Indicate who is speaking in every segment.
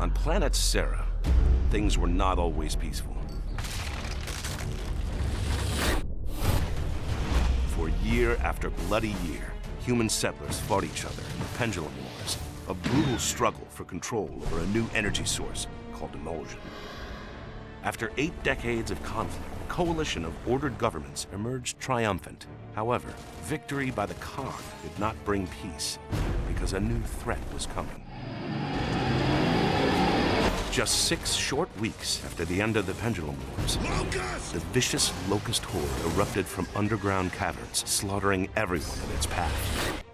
Speaker 1: On planet Sera, things were not always peaceful. For year after bloody year, human settlers fought each other in the Pendulum Wars, a brutal struggle for control over a new energy source called emulsion. After 8 decades of conflict, a coalition of ordered governments emerged triumphant. However, victory by the Cog did not bring peace, because a new threat was coming. Just 6 short weeks after the end of the Pendulum Wars, the vicious Locust Horde erupted from underground caverns, slaughtering everyone in its path.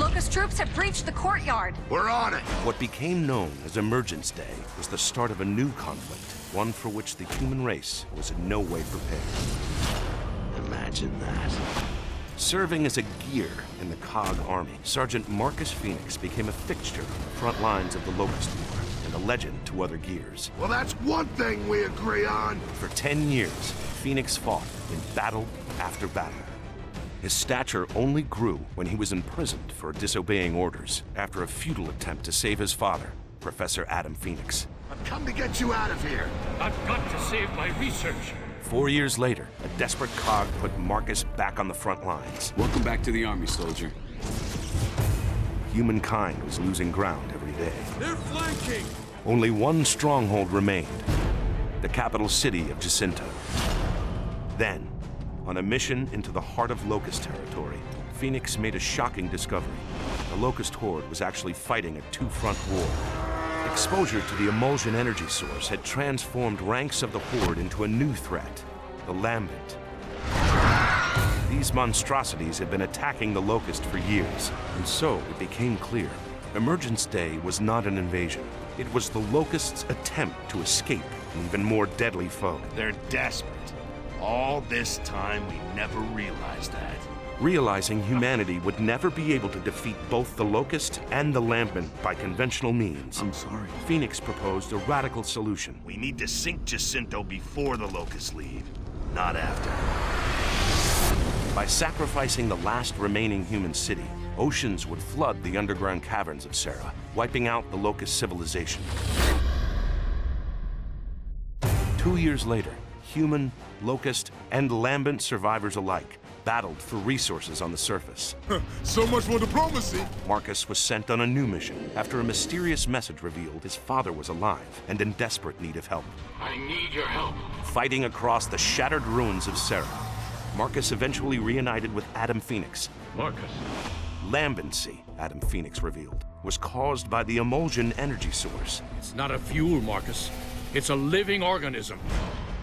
Speaker 2: Locust troops have breached the courtyard.
Speaker 3: We're on it!
Speaker 1: What became known as Emergence Day was the start of a new conflict, one for which the human race was in no way prepared.
Speaker 3: Imagine that.
Speaker 1: Serving as a gear in the Cog army, Sergeant Marcus Phoenix became a fixture on the front lines of the Locust War, and a legend to other gears.
Speaker 3: Well, that's one thing we agree on.
Speaker 1: For 10 years, Phoenix fought in battle after battle. His stature only grew when he was imprisoned for disobeying orders after a futile attempt to save his father, Professor Adam Phoenix.
Speaker 3: I've come to get you out of here.
Speaker 4: I've got to save my research.
Speaker 1: 4 years later, a desperate Cog put Marcus back on the front lines.
Speaker 5: Welcome back to the army, soldier.
Speaker 1: Humankind was losing ground every day.
Speaker 4: They're flanking!
Speaker 1: Only one stronghold remained, the capital city of Jacinta. Then, on a mission into the heart of Locust territory, Phoenix made a shocking discovery. The Locust Horde was actually fighting a two-front war. Exposure to the emulsion energy source had transformed ranks of the Horde into a new threat, the Lambent. These monstrosities had been attacking the Locust for years, and so it became clear. Emergence Day was not an invasion. It was the Locust's attempt to escape an even more deadly foe.
Speaker 3: They're desperate. All this time, we never realized that.
Speaker 1: Realizing humanity would never be able to defeat both the Locust and the Lambent by conventional means,
Speaker 5: I'm sorry.
Speaker 1: Phoenix proposed a radical solution.
Speaker 3: We need to sink Jacinto before the Locusts leave, not after.
Speaker 1: By sacrificing the last remaining human city, oceans would flood the underground caverns of Sera, wiping out the Locust civilization. 2 years later, human, Locust, and Lambent survivors alike battled for resources on the surface.
Speaker 6: So much for diplomacy.
Speaker 1: Marcus was sent on a new mission after a mysterious message revealed his father was alive and in desperate need of help.
Speaker 4: I need your help.
Speaker 1: Fighting across the shattered ruins of Sera, Marcus eventually reunited with Adam Phoenix.
Speaker 4: Marcus.
Speaker 1: Lambency, Adam Phoenix revealed, was caused by the emulsion energy source.
Speaker 4: It's not a fuel, Marcus. It's a living organism.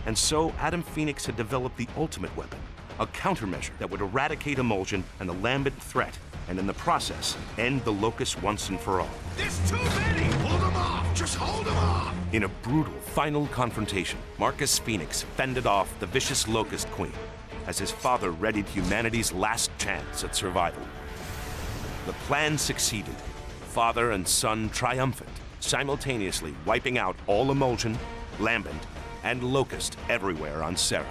Speaker 1: And so Adam Phoenix had developed the ultimate weapon, a countermeasure that would eradicate emulsion and the Lambent threat, and in the process, end the Locust once and for all.
Speaker 3: There's too many! Hold them off! Just hold them off!
Speaker 1: In a brutal final confrontation, Marcus Phoenix fended off the vicious Locust Queen as his father readied humanity's last chance at survival. The plan succeeded, father and son triumphant, simultaneously wiping out all emulsion, Lambent, and Locust everywhere on Sera.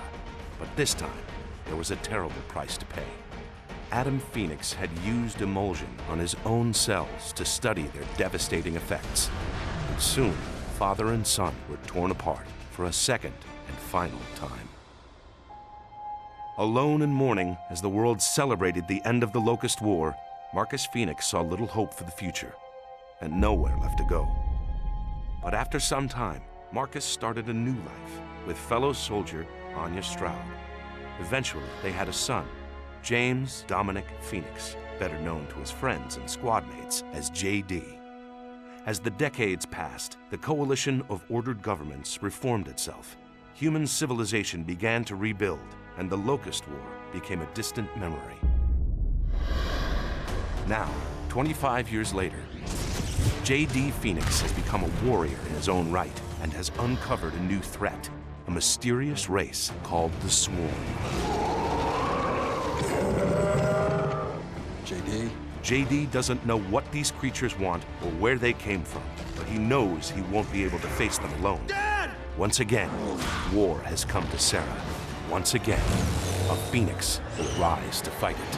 Speaker 1: But this time, there was a terrible price to pay. Adam Phoenix had used emulsion on his own cells to study their devastating effects. And soon, father and son were torn apart for a second and final time. Alone in mourning as the world celebrated the end of the Locust War, Marcus Phoenix saw little hope for the future and nowhere left to go. But after some time, Marcus started a new life with fellow soldier Anya Stroud. Eventually, they had a son, James Dominic Phoenix, better known to his friends and squadmates as JD. As the decades passed, the coalition of ordered governments reformed itself. Human civilization began to rebuild, and the Locust War became a distant memory. Now, 25 years later, JD Phoenix has become a warrior in his own right and has uncovered a new threat, a mysterious race called the Swarm. JD doesn't know what these creatures want or where they came from, but he knows he won't be able to face them alone.
Speaker 3: Dad!
Speaker 1: Once again, war has come to Sera. Once again, a Phoenix will rise to fight it.